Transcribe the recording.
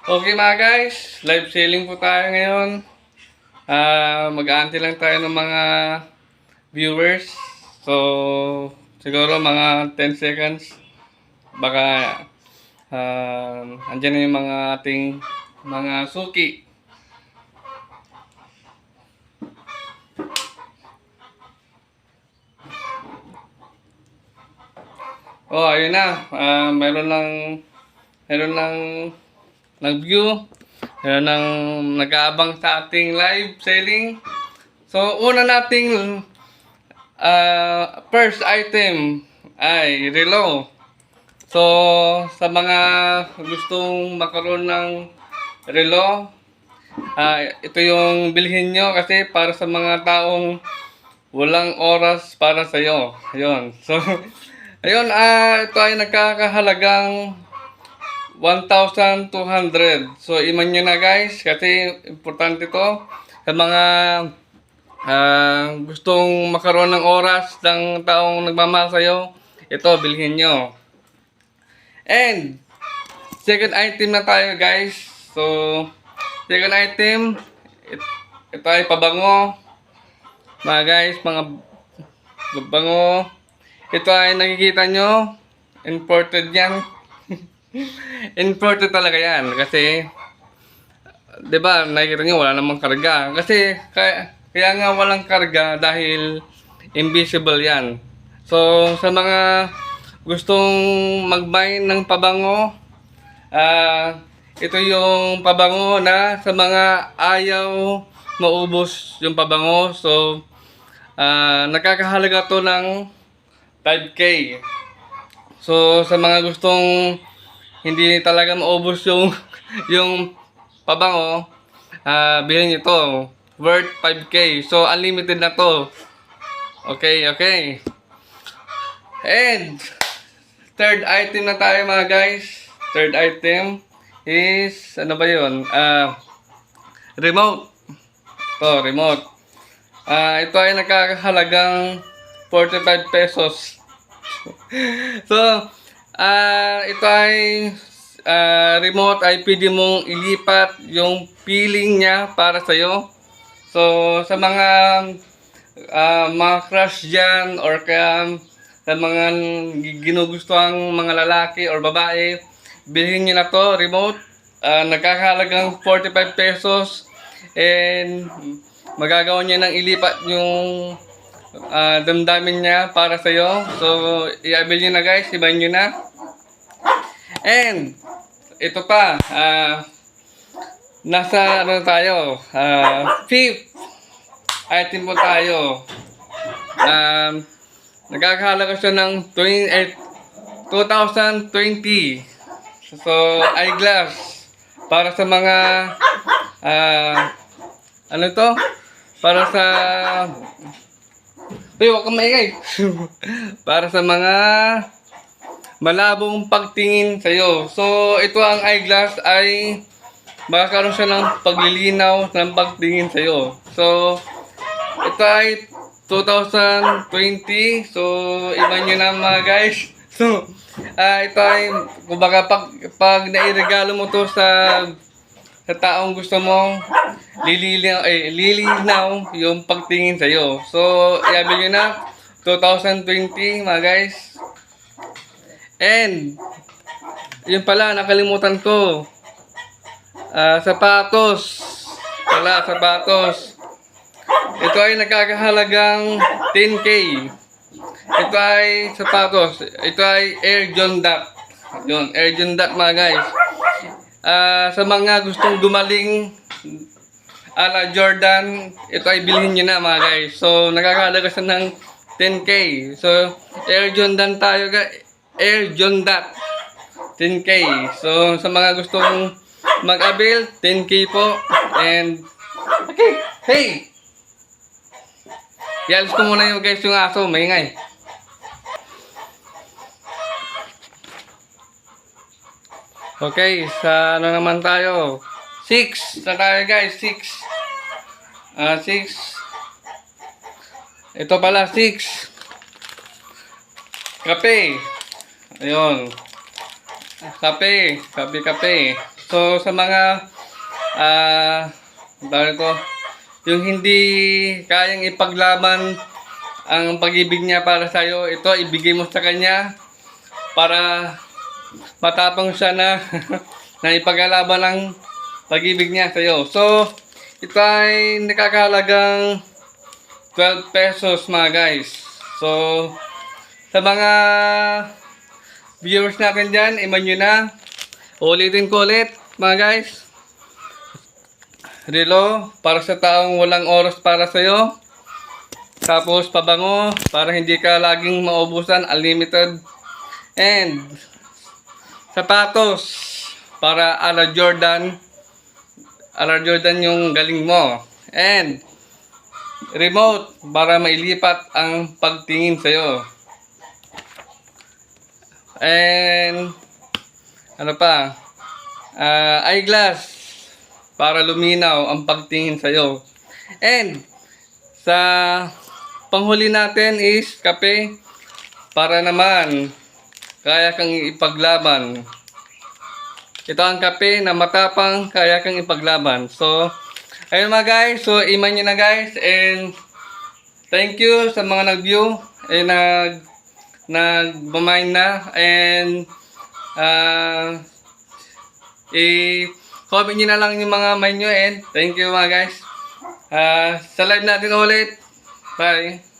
Okay mga guys, live selling po tayo ngayon. Mag-aantay lang tayo ng mga viewers. So, siguro mga 10 seconds. Baka andyan na yung mga ating mga suki. Oh, ayun na. Meron lang nag-view. Meron lang nag-aabang sa ating live selling. So, una nating first item ay relo. So, sa mga gustong magkaroon ng relo, ito yung bilhin nyo kasi para sa mga taong walang oras para sa'yo. Ayun. So, ayun, ito ay nagkakahalagang 1,200. So, iman nyo na guys kasi importante to sa mga gustong makaroon ng oras ng taong nagmamahal sa'yo. Ito, bilhin nyo. And, second item na tayo guys. So, second item, ito ay pabango. Mga guys, mga pabango. Ito ay nakikita nyo, imported yan. Imported talaga yan. Kasi, di ba, nakikita nyo, wala namang karga. Kasi, kaya nga walang karga dahil invisible yan. So, sa mga gustong mag-buy ng pabango, ito yung pabango na sa mga ayaw maubos yung pabango. So, nakakahalaga to ng 5K. So, sa mga gustong hindi talaga maubos yung yung pabango, bilhin nyo to. Worth 5K. So, unlimited na to. Okay. And, third item na tayo mga guys. Third item is, ano ba yun? Remote. Ito, remote. Ito ay nakakahalagang 45 pesos. So, ito ay remote ay pwede mong ilipat yung feeling niya para sa'yo. So, sa mga crush dyan or kaya sa mga ginugustuhang mga lalaki or babae, bilhin nyo na to, remote. Nagkakahalagang 45 pesos and magagawa niya ng ilipat yung damdamin niya para sa'yo. So, i-abil nyo na guys, ibahin nyo na. And, ito pa, nasa ano tayo, fifth item po tayo. Nagkakahalaga siya ng 2020. So, eyeglass para sa mga ano to? Para sa huwag kang maingay. Para sa mga malabong pagtingin sa'yo. So, ito ang eyeglass ay makakaroon siya ng paglilinaw ng pagtingin sa'yo. So, ito ay 2020. So, iba nyo na mga guys. So, ito ay, kumbaga pag nairegalo mo to sa taong gusto mong lilinaw yung pagtingin sa'yo. So, i-abil nyo na 2020 mga guys. And, yun pala, nakalimutan ko. Sapatos. Sapatos. Ito ay nagkakahalagang 10K. Ito ay sapatos. Ito ay Air Jordan. Yun, Air Jordan mga guys. Sa mga gustong gumaling ala Jordan, ito ay bilhin nyo na mga guys. So, nakakahalaga siya ng 10K. So, Air Jordan tayo guys. Air Jordan 10K. So, sa mga gustong mag-abil, 10K po. And, okay, hey! Ialis ko muna yung guys yung aso, maingay. Okay, sa ano naman tayo? 6 na tayo guys, 6. 6. Ito pala, 6. Kape. Ayun. Kape. So, sa mga, dahil ko, yung hindi kayang ipaglaban ang pag-ibig niya para sa'yo, ito, ibigay mo sa kanya para matapang siya na, na ipaglalaban ang pag-ibig niya sa'yo. So, ito ay nakakahalagang 12 pesos mga guys. So, sa mga viewers natin dyan, iman nyo na. Ulitin ko ulit mga guys. Relo, para sa taong walang oras para sa'yo. Tapos pabango, para hindi ka laging maubusan, unlimited. And sapatos, para ala Jordan. Ala Jordan yung galing mo. And remote, para mailipat ang pagtingin sa'yo. And ano pa? Eyeglass, para luminaw ang pagtingin sa'yo. And sa panghuli natin is kape, para naman kaya kang ipaglaban. Ito ang kape na matapang, kaya kang ipaglaban. So, ayun mga guys. So, iman nyo na guys. And thank you sa mga nag-view. Nag-mamind na. And i-comment nyo na lang yung mga mind nyo. And thank you mga guys. Sa live natin ulit. Bye.